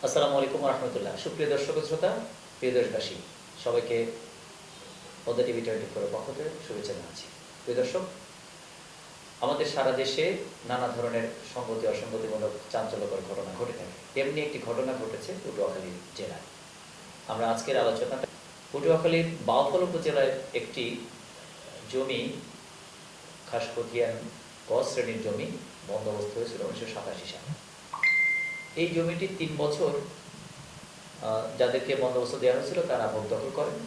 আসসালামু আলাইকুম রহমতুল্লাহ। সুপ্রিয় দর্শক শ্রোতা, প্রিয় দেশবাসী, সবাইকে পদ্মা টিভি 24 পক্ষ থেকে শুভেচ্ছা জানাচ্ছি। প্রিয় দর্শক, আমাদের সারা দেশে নানা ধরনের সংগতি অসঙ্গতিমূলক চাঞ্চল্যকর ঘটনা ঘটে থাকে। তেমনি একটি ঘটনা ঘটেছে পটুয়াখালী জেলায়। আমরা আজকের আলোচনাটা পটুয়াখালীর বাউফল উপজেলায় একটি জমি, খাসখতিয়ান ক শ্রেণীর জমি বন্দোবস্ত হয়েছিল 1987 সালে। এই জমিটি 3 বছর যাদেরকে বন্দোবস্ত দেওয়া হয়েছিল তারা ভোগ দখল করেন।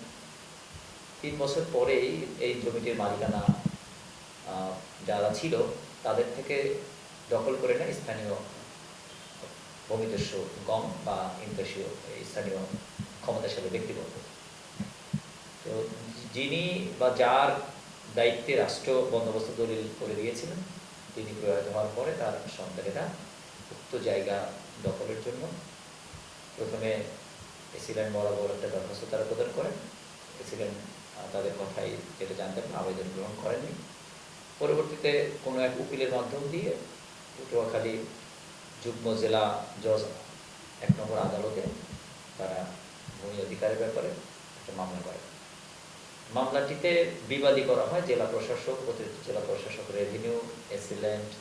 3 বছর পরেই এই জমিটির মালিকানা যারা ছিল তাদের থেকে দখল করে নেয় স্থানীয় ভূমিদস্যু গম বা ইনদেশীয় স্থানীয় ক্ষমতাশালী ব্যক্তিবর্গ। তো যিনি বা যার দায়িত্বে রাষ্ট্র বন্দোবস্ত দলিল করে দিয়েছিলেন, তিনি প্রয়াত হওয়ার পরে তার সন্তানেরা উক্ত জায়গা দখলের জন্য প্রথমে প্রেসিডেন্ট বরাবর একটা দরখাস্ত তারা প্রদান করেন। প্রেসিডেন্ট তাদের কথাই যেটা জানতেন আবেদন গ্রহণ করেননি। পরবর্তীতে কোনো এক উকিলের মাধ্যম দিয়ে পটুয়াখালী যুগ্ম জেলা জজ 1 নম্বর আদালতে তারা ভূমি অধিকারের ব্যাপারে একটা মামলা করেন। মামলাটিতে বিবাদী করা হয় জেলা প্রশাসক, অতিরিক্ত জেলা প্রশাসক, রেভিনিউ, এসিলেন্ট,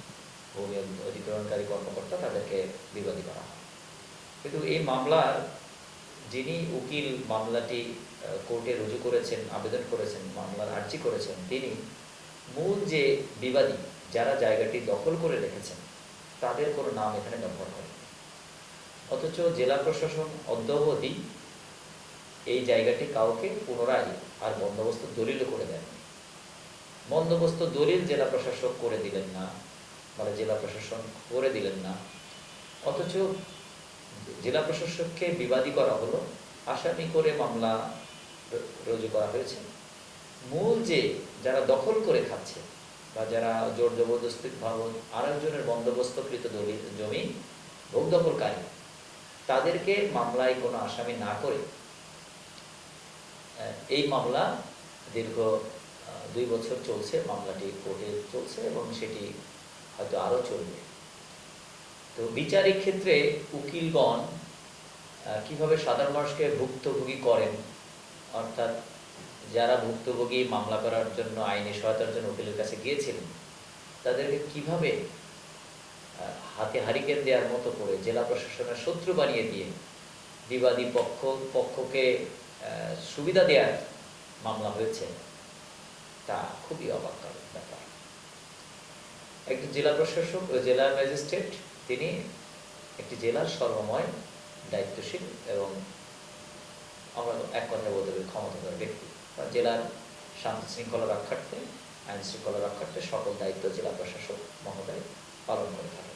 ভূমি অধিগ্রহণকারী কর্মকর্তা, তাদেরকে বিবাদী করা হয়। কিন্তু এই মামলার যিনি উকিল মামলাটি কোর্টে রুজু করেছেন, আবেদন করেছেন, মামলার আর্জি করেছেন, তিনি মূল যে বিবাদী যারা জায়গাটি দখল করে রেখেছেন তাদের কোনো নাম এখানে ব্যবহার করেন। অথচ জেলা প্রশাসন অদ্যাবধি এই জায়গাটি কাউকে পুনরায় আর বন্দোবস্ত দলিল করে দেন। বন্দোবস্ত দলিল জেলা প্রশাসক করে দিলেন না, মানে জেলা প্রশাসন করে দিলেন না। অথচ জেলা প্রশাসককে বিবাদী করা হলো, আসামি করে মামলা রুজু করা হয়েছে। মূল যে যারা দখল করে খাচ্ছে বা যারা জোর জবরদস্তি ভাবে আরেকজনের বন্দোবস্তকৃত দলিল জমি ভোগ দখলকারী, তাদেরকে মামলায় কোনো আসামি না করে এই মামলা দীর্ঘ 2 বছর চলছে। মামলাটি কোর্টে চলছে এবং সেটি হয়তো আরও চলবে। তো বিচারিক ক্ষেত্রে উকিলগণ কিভাবে সাধারণ মানুষকে ভুক্তভোগী করেন, অর্থাৎ যারা ভুক্তভোগী মামলা করার জন্য আইনি সহায়তার জন্য উকিলের কাছে গিয়েছিলেন, তাদেরকে কিভাবে হাতে হারিকেন দেওয়ার মতো করে জেলা প্রশাসনের শত্রু বানিয়ে দিয়ে বিবাদী পক্ষকে সুবিধা দেওয়ার মামলা হয়েছে, তা খুবই অবাককারী ব্যাপার। একটি জেলা প্রশাসক ও জেলা ম্যাজিস্ট্রেট, তিনি একটি জেলার সর্বময় দায়িত্বশীল এবং আমরা এক কথায় বলতে পারি ক্ষমতাধর ব্যক্তি। জেলার শান্তি শৃঙ্খলা রক্ষার্থে, আইন শৃঙ্খলা রক্ষার্থে সকল দায়িত্ব জেলা প্রশাসক মহোদয় পালন করে থাকে।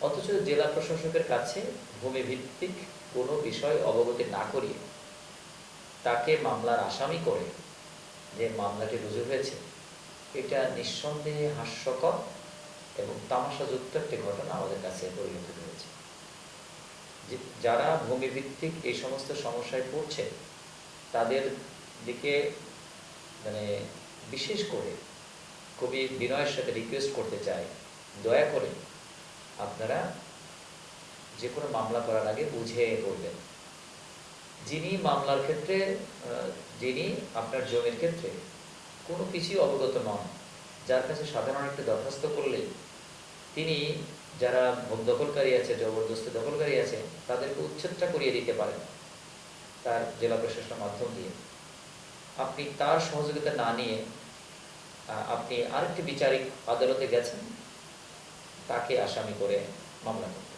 অথচ জেলা প্রশাসকের কাছে ভূমিভিত্তিক কোনো বিষয় অবগতি না করিয়ে তাকে মামলার আসামি করে যে মামলাটি রুজু হয়েছে, এটা নিঃসন্দেহে হাস্যকর এবং তামাশাযুক্ত একটি ঘটনা আমাদের কাছে পরিলক্ষিত হয়েছে। যারা ভূমিভিত্তিক এই সমস্ত সমস্যায় পড়ছে তাদের দিকে মানে বিশেষ করে খুবই বিনয়ের সাথে রিকোয়েস্ট করতে চাই, দয়া করে আপনারা যে কোনো মামলা করার আগে বুঝে করবেন। যিনি মামলার ক্ষেত্রে, যিনি আপনার জমির ক্ষেত্রে কোনো কিছুই অবগত নন, যার কাছে সাধারণ একটা দরখাস্ত করলে তিনি যারা ভোগ দখলকারী আছে, জবরদস্তি দখলকারী আছে, তাদেরকে উচ্ছেদটা করিয়ে দিতে পারেন তার জেলা প্রশাসনের মাধ্যম দিয়ে। আপনি তার সহযোগিতা না নিয়ে আপনি আরেকটি বিচারিক আদালতে গেছেন তাকে আসামি করে মামলা করতে।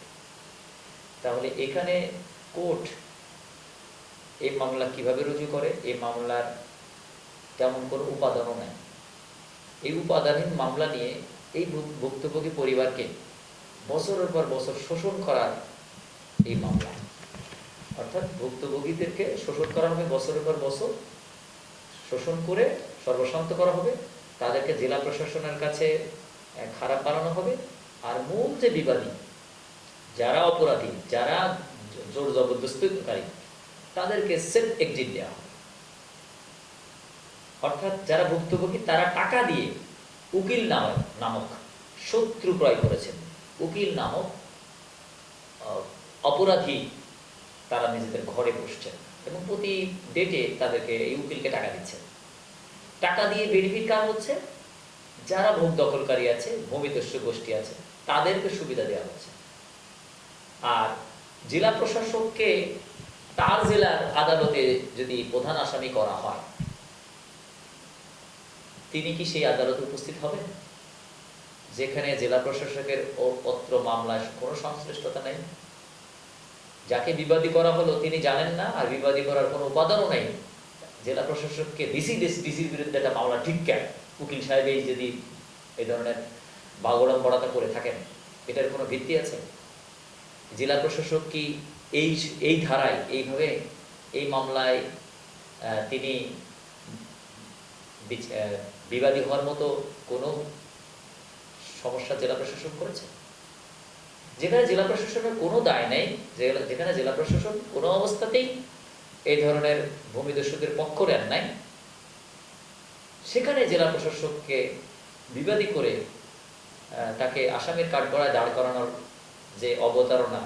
তাহলে এখানে কোর্ট এই মামলা কিভাবে রুজু করে? এই মামলার তেমন কোনো উপাদানও নেই। এই উপাদানহীন মামলা নিয়ে এই ভুক্তভোগী পরিবারকে বছরের পর বছর শোষণ করার এই মামলা, অর্থাৎ ভুক্তভোগীদেরকে শোষণ করা হবে, বছরের পর বছর শোষণ করে সর্বশান্ত করা হবে, তাদেরকে জেলা প্রশাসনের কাছে খারাপ বানানো হবে। আর মূল যে বিবাদী, যারা অপরাধী, যারা জোর জবরদস্তিকারী, তাদেরকে সেফ এক্সিট দেওয়া হবে। অর্থাৎ যারা ভুক্তভোগী তারা টাকা দিয়ে উকিল নামক শত্রু ক্রয় করেছেন। উকিল নামক অপরাধী তারা নিজেদের ঘরে বসছেন এবং প্রতি ডেটে তাদেরকে এই উকিলকে টাকা দিচ্ছেন। টাকা দিয়ে বেনিফিট কার হচ্ছে? যারা ভোগ দখলকারী আছে, ভূমিদস্যু গোষ্ঠী আছে, তাদেরকে সুবিধা দেওয়া হচ্ছে। আর জেলা প্রশাসককে তার জেলার আদালতে যদি প্রধান আসামি করা হয়, তিনি কি সেই আদালতে উপস্থিত হবেন যেখানে জেলা প্রশাসকের অত্র মামলায় কোনো সংশ্লিষ্টতা নেই? যাকে বিবাদী করা হলো তিনি জানেন না, আর বিবাদী করার কোনো উপাদানও নেই। জেলা প্রশাসককে ডিসির বিরুদ্ধে একটা মামলা ঠিক কেন? উকিল সাহেব এই যদি এই ধরনের বাগড়ম্বড়াতা করে থাকেন, এটার কোনো ভিত্তি আছে? জেলা প্রশাসক কি এই ধারায় এইভাবে এই মামলায় তিনি বিবাদী হওয়ার মতো কোনো সমস্যা জেলা প্রশাসন করেছে? যেখানে জেলা প্রশাসনের কোনো দায় নেই, যেখানে জেলা প্রশাসন কোনো অবস্থাতেই এই ধরনের ভূমিদস্যুদের পক্ষ নেন নাই, সেখানে জেলা প্রশাসককে বিবাদী করে তাকে আসামির কাঠগড়ায় দাঁড় করানোর যে অবতারণা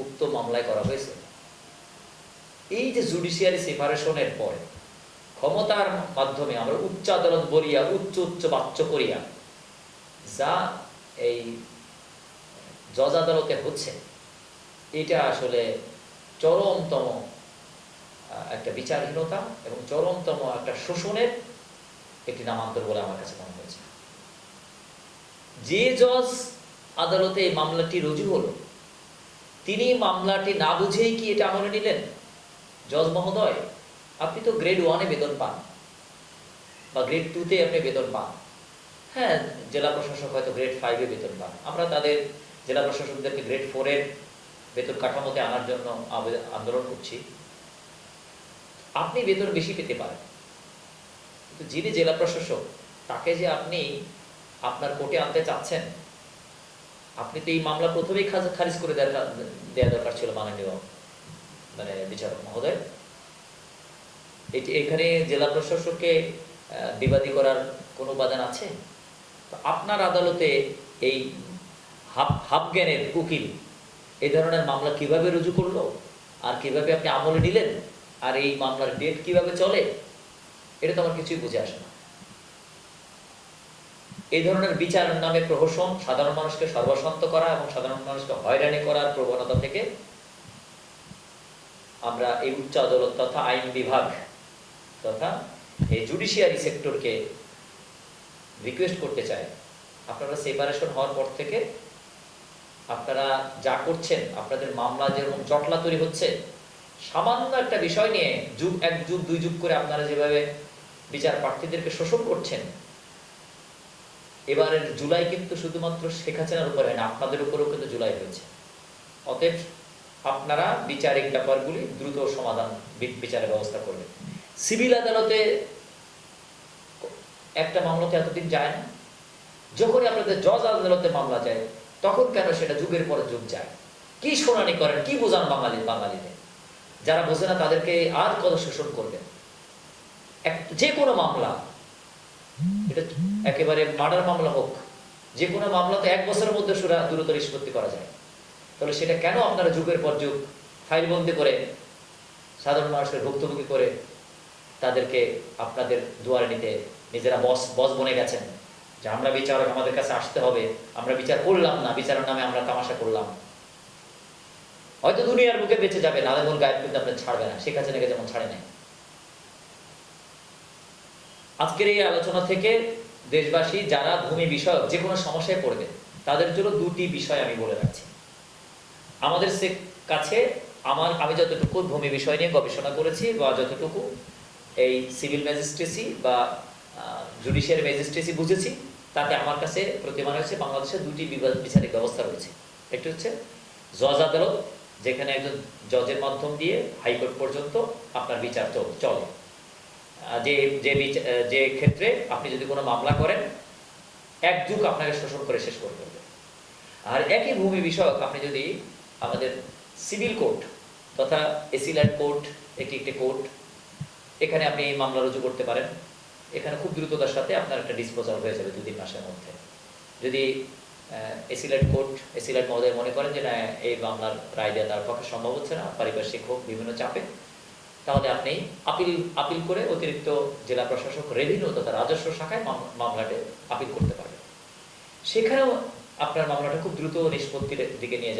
উক্ত মামলায় করা হয়েছে, এই যে জুডিশিয়ারি সেপারেশনের পরে ক্ষমতার মাধ্যমে আমরা উচ্চ আদালত বলিয়া উচ্চ বাচ্চ করিয়া যা এই জজ আদালতে হচ্ছে, এটা আসলে চরমতম একটা বিচারহীনতা এবং চরমতম একটা শোষণের একটি নামান্তর বলে আমার কাছে মনে হয়েছে। যে জজ আদালতে এই মামলাটি রুজু হলো, তিনি মামলাটি না বুঝেই কি এটা আমলে নিলেন? জজ মহোদয়, আপনি তো গ্রেড 1-এ বেতন পান বা গ্রেড 2-তে আপনি বেতন পান। হ্যাঁ, জেলা প্রশাসক হয়তো গ্রেড 5-এ বেতন পান। আমরা তাদের জেলা প্রশাসকদেরকে গ্রেড 4-এর বেতন কাঠামোতে আনার জন্য আন্দোলন করছি। আপনি বেতন বেশি পেতে পারেন, কিন্তু যিনি জেলা প্রশাসক তাকে যে আপনি আপনার কোর্টে আনতে চাচ্ছেন, আপনি তো এই মামলা প্রথমেই খারিজ করে দেওয়া দরকার ছিল মাননীয় বিচারক মহোদয়। এখানে জেলা প্রশাসককে বিবাদী করার কোনো উপাদান আছে? তো আপনার আদালতে এই হাফ জ্ঞানের উকিল এই ধরনের মামলা কিভাবে রুজু করলো, আর কিভাবে আপনি আমলে নিলেন, আর এই মামলার ডেট কিভাবে চলে, এটা তো আমার কিছুই বুঝে আসে না। এই ধরনের বিচারের নামে প্রহসন, সাধারণ মানুষকে সর্বশান্ত করা এবং সাধারণ মানুষকে হয়রানি করার প্রবণতা থেকে আমরা এই উচ্চ আদালত তথা আইন বিভাগ তথা এই জুডিশিয়ারি সেক্টরকে রিকোয়েস্ট করতে চাই, আপনারা সেপারেশন হওয়ার পর থেকে আপনারা যা করছেন, আপনাদের মামলা যেরকম জটলা তৈরি হচ্ছে, সামান্য একটা বিষয় নিয়ে এক যুগ 2 যুগ করে আপনারা যেভাবে বিচার প্রার্থীদেরকে শোষণ করছেন, এবারের জুলাই কিন্তু শুধুমাত্র শেখ হাসিনার উপরে না, আপনাদের উপরেও কিন্তু জুলাই হয়েছে। অতএব আপনারা বিচারিক ব্যাপারগুলি দ্রুত সমাধান বিচারের ব্যবস্থা করবেন। সিভিল আদালতে একটা মামলাতে এতদিন যায় না, যখনই আপনাদের জজ আদালতে মামলা যায় তখন কেন সেটা যুগের পর যুগ যায়? কি শুনানি করেন, কি বোঝান বাঙালিদের? যারা বোঝে না তাদেরকে আর কত শোষণ করবেন? যে কোনো মামলা, এটা একেবারে মার্ডার মামলা হোক, যে কোনো মামলা তো 1 বছরের মধ্যে দ্রুত নিষ্পত্তি করা যায়, তাহলে সেটা কেন আপনারা যুগের পর যুগ ফাইলবন্দি করে সাধারণ মানুষের ভুক্তভোগী করে তাদেরকে আপনাদের দুয়ারে নিতে নিজেরা বস বনে গেছেন যে আমরা বিচারক, আমাদের কাছে আসতে হবে, আমরা বিচার করলাম না, বিচারের নামে আমরা তামাশা করলাম। হয়তো দুনিয়ার বুকে বেঁচে যাবে, নাদেমুল গায়েব কিন্তু আপনার ছাড়বে না, শেখ হাসিনাকে যেমন ছাড়ে নাই। আজকের এই আলোচনা থেকে দেশবাসী যারা ভূমি বিষয়ক যে কোনো সমস্যায় পড়বে, তাদের জন্য 2টি বিষয় আমি বলে রাখছি। আমাদের কাছে আমি যতটুকু ভূমি বিষয় নিয়ে গবেষণা করেছি বা যতটুকু এই সিভিল ম্যাজিস্ট্রেসি বা জুডিশিয়ারি ম্যাজিস্ট্রেসি বুঝেছি, তাতে আমার কাছে প্রতিমান হয়েছে বাংলাদেশে 2টি বিচারিক ব্যবস্থা রয়েছে। একটি হচ্ছে জজ আদালত, যেখানে একজন জজের মাধ্যম দিয়ে হাইকোর্ট পর্যন্ত আপনার বিচার চলে, যে ক্ষেত্রে আপনি যদি কোনো মামলা করেন 1 যুগ আপনাকে শোষণ করে শেষ করে দেবে। আর একই ভূমি বিষয়ক আপনি যদি আমাদের সিভিল কোর্ট তথা এসিল্যান্ড কোর্ট, একটি কোর্ট, এখানে আপনি এই মামলা রুজু করতে পারেন। এখানে খুব দ্রুততার সাথে আপনার একটা ডিসপোজাল হয়ে যাবে 2-3 মাসের মধ্যে। যদি এসিলেট কোর্ট, এসিলেট মহোদয় মনে করেন যে না, এই মামলার রায় দেওয়া তার পক্ষে সম্ভব হচ্ছে না, পারিপার্শ্বিক হোক, বিভিন্ন চাপে, তাহলে আপনি আপিল করে অতিরিক্ত জেলা প্রশাসক রেভিনিউ তথা রাজস্ব শাখায় মামলাটি আপিল করতে পারবেন। সেখানেও আপনার মামলাটা খুব দ্রুত নিষ্পত্তির দিকে নিয়ে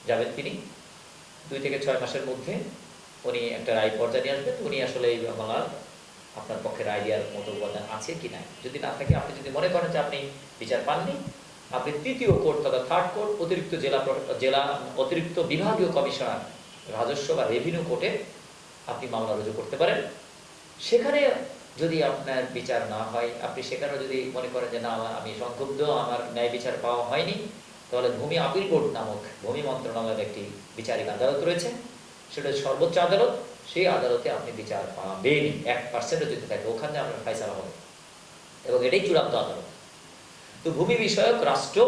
যাবেন তিনি। 2 থেকে 6 মাসের মধ্যে উনি একটা রায় পর্যায়ে নিয়ে আসবেন। উনি আসলে এই মামলার আপনার পক্ষে রায় দেওয়ার মতো উপাদান আছে কি না, যদি না থাকে, আপনি যদি মনে করেন যে আপনি বিচার পাননি, আপনি 3য় কোর্ট তথা 3rd কোর্ট, অতিরিক্ত বিভাগীয় কমিশনার রাজস্ব বা রেভিনিউ কোর্টে আপনি মামলা রুজু করতে পারেন। সেখানে যদি আপনার বিচার না হয়, আপনি সেখানে যদি মনে করেন যে না, আমি সংক্ষুব্ধ, আমার ন্যায় বিচার পাওয়া হয়নি, তাহলে ভূমি আপিল বোর্ড নামক ভূমি মন্ত্রণালয়ের একটি বিচারিক আদালত রয়েছে, সেটা সর্বোচ্চ আদালত। সেই আদালতে আপনি বিচার পাবেন, 1% যদি থাকে, ওখানে আপনার ফয়সালা হবে এবং এটাই চূড়ান্ত আদালত। তো ভূমি বিষয়ক রাষ্ট্র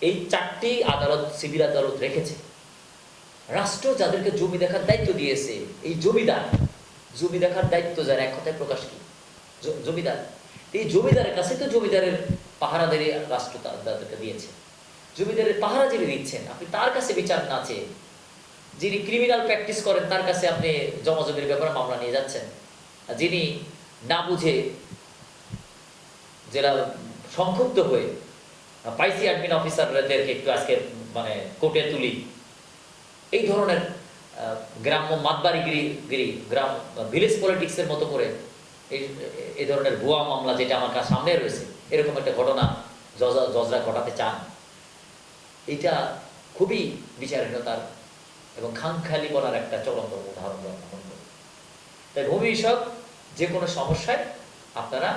এই 4টি আদালত, সিভিল আদালত রেখেছে। রাষ্ট্র যাদেরকে জমি দেখার দায়িত্ব দিয়েছে, এই জমি দেখার দায়িত্ব যার, এক কথায় প্রকাশ কি, জমিদার। এই জমিদারের কাছে তো জমিদারের পাহারাদারি রাষ্ট্র তাদেরকে দিয়েছে। জমিদারের পাহারা যিনি দিচ্ছেন, আপনি তার কাছে বিচার না চেয়ে, যিনি ক্রিমিনাল প্র্যাকটিস করেন তার কাছে আপনি জমির ব্যাপারে মামলা নিয়ে যাচ্ছেন, যিনি না বুঝে জেলা সংক্ষুব্ধ হয়ে পাইসি অ্যাডমিন অফিসারদেরকে একটু আজকে কোর্টে তুলি, এই ধরনের গ্রাম্য মাতবাড়িগিরি, গ্রাম ভিলেজ পলিটিক্সের মতো করে এই ধরনের ভুয়া মামলা, যেটা আমার কাছে সামনে রয়েছে, এরকম একটা ঘটনা জজরা ঘটাতে চান, এটা খুবই বিচারহীনতার এবং খামখেয়ালি বলার একটা চলন্ত উদাহরণ। তাই ভূমি বিষয়ক যে কোনো সমস্যায় আপনারা,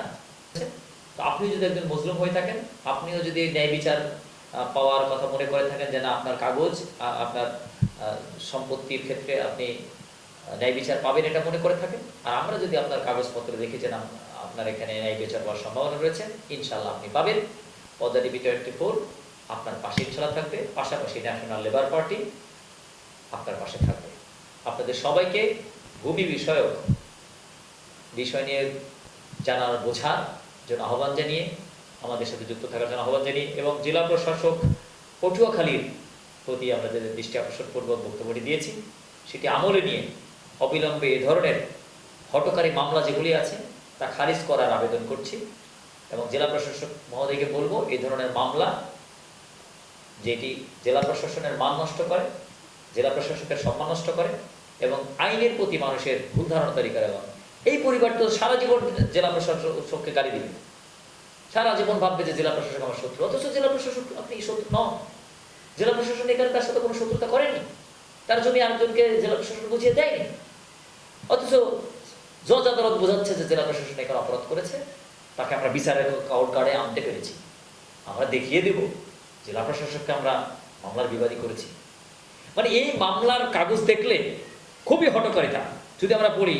আপনি যদি একজন মজলুম হয়ে থাকেন, আপনিও যদি ন্যায় বিচার পাওয়ার কথা মনে করে থাকেন যে না, আপনার কাগজ, আপনার সম্পত্তির ক্ষেত্রে আপনি ন্যায় বিচার পাবেন এটা মনে করে থাকেন, আর আমরা যদি আপনার কাগজপত্র দেখি যে না, আপনার এখানে ন্যায় বিচার পাওয়ার সম্ভাবনা রয়েছে, ইনশাল্লাহ আপনি পাবেন। পদ্মা টিভি 24 আপনার পাশে ইনশাল্লাহ থাকবে, পাশাপাশি ন্যাশনাল লেবার পার্টি আপনার পাশে থাকবে। আপনাদের সবাইকে ভূমি বিষয়ক বিষয় নিয়ে জানার, বোঝার জন্য আহ্বান জানিয়ে, আমাদের সাথে যুক্ত থাকার জন্য আহ্বান জানিয়ে, এবং জেলা প্রশাসক পটুয়াখালীর প্রতি আপনাদের দৃষ্টি আকর্ষণপূর্বক বক্তব্যটি দিয়েছি, সেটি আমলে নিয়ে অবিলম্বে এ ধরনের হঠকারী মামলা যেগুলি আছে তা খারিজ করার আবেদন করছি। এবং জেলা প্রশাসক মহোদয়কে বলবো, এই ধরনের মামলা যেটি জেলা প্রশাসনের মান নষ্ট করে, জেলা প্রশাসকের সম্মান নষ্ট করে এবং আইনের প্রতি মানুষের ভুল ধারণা তৈরি করে, এবং এই পরিবার তো সারা জীবন জেলা প্রশাসককে গালি দিবে, সারা জীবন ভাববে যে জেলা প্রশাসক আমার শত্রু, অথচ জেলা প্রশাসক আপনি শত্রু নন। জেলা প্রশাসন এখানে তার সাথে কোনো শত্রুতা করেনি, তার জমি আরেকজনকে জেলা প্রশাসন বুঝিয়ে দেয়নি, অথচ জজ আদালত বোঝাচ্ছে যে জেলা প্রশাসন এখানে অপরাধ করেছে, তাকে আমরা বিচারের কার্ডে আনতে পেরেছি, আমরা দেখিয়ে দেব জেলা প্রশাসককে আমরা মামলার বিবাদী করেছি। এই মামলার কাগজ দেখলে খুবই হটকারিতা। যদি আমরা পড়ি,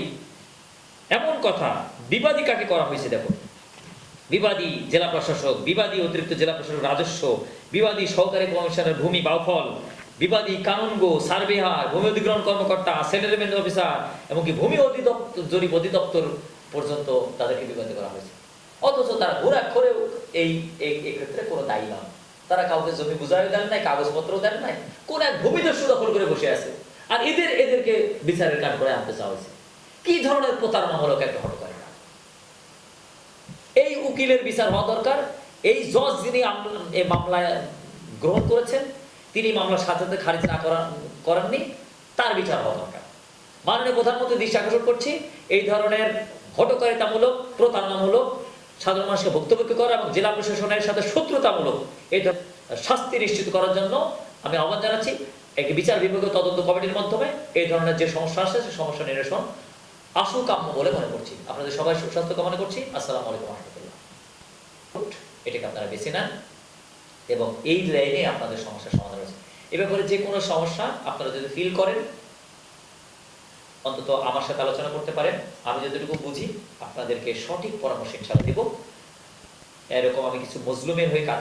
এমন কথা, বিবাদী কাকে করা হয়েছে দেখো, বিবাদী জেলা প্রশাসক, বিবাদী অতিরিক্ত জেলা প্রশাসক রাজস্ব, বিবাদী সহকারী কমিশনার ভূমি বাউফল, বিবাদী কানুনগো, সার্ভেয়ার, ভূমি অধিগ্রহণ কর্মকর্তা, সেটেলমেন্ট অফিসার, এমনকি ভূমি অধিদপ্তর, জরিপ অধিদপ্তর পর্যন্ত তাদেরকে বিবাদী করা হয়েছে। অথচ তারা ঘোরাক্ষরেও এই ক্ষেত্রে কোনো দায়ী নয়। তারা কাউকে জমি বুঝাইও দেন নাই, কাগজপত্রও দেন নাই, কোন এক ভূমিদস্যু দখল করে বসে আছে, আর এদেরকে বিচারের কাঠ করে আনতে চাওয়া হয়েছে। কি ধরনের প্রতারণামূলক একটা হটকারী! এই উকিলের বিচার হওয়া দরকার। এই জজ যিনি এই মামলায় গ্রহণ করেছেন, তিনি মামলার সাথে সাথে খারিজ না করেননি, তার বিচার হওয়া দরকার। মাননীয় প্রধানমন্ত্রী দৃষ্টি আকর্ষণ করছি, এই ধরনের হটকারিতামূলক, প্রতারণামূলক, সাধারণ মানুষকে ভুক্তভোগী করা এবং জেলা প্রশাসনের সাথে শত্রুতামূলক এই শাস্তি নিশ্চিত করার জন্য আমি আহ্বান জানাচ্ছি। একটি বিচার বিভাগীয় তদন্ত কমিটির মাধ্যমে এই ধরনের যে সমস্যা আছে, সেই সমস্যা নিরসন আসু কাম্য বলে মনে করছি। আপনাদের সবাই সুস্বাস্থ্য কামনা করছি। আসসালামু আলাইকুম ওয়া রাহমাতুল্লাহ। এটাকে আপনারা বেছে নেন এবং এই লাইনে আপনাদের সমস্যার সমাধান হয়েছে। এ ব্যাপারে যে কোনো সমস্যা আপনারা যদি ফিল করেন, অন্তত আমার সাথে আলোচনা করতে পারেন। আমি যতটুকু বুঝি আপনাদেরকে সঠিক পরামর্শ ইনশাআল্লাহ দেব। এরকম আমি কিছু মজলুমের হয়ে কাজ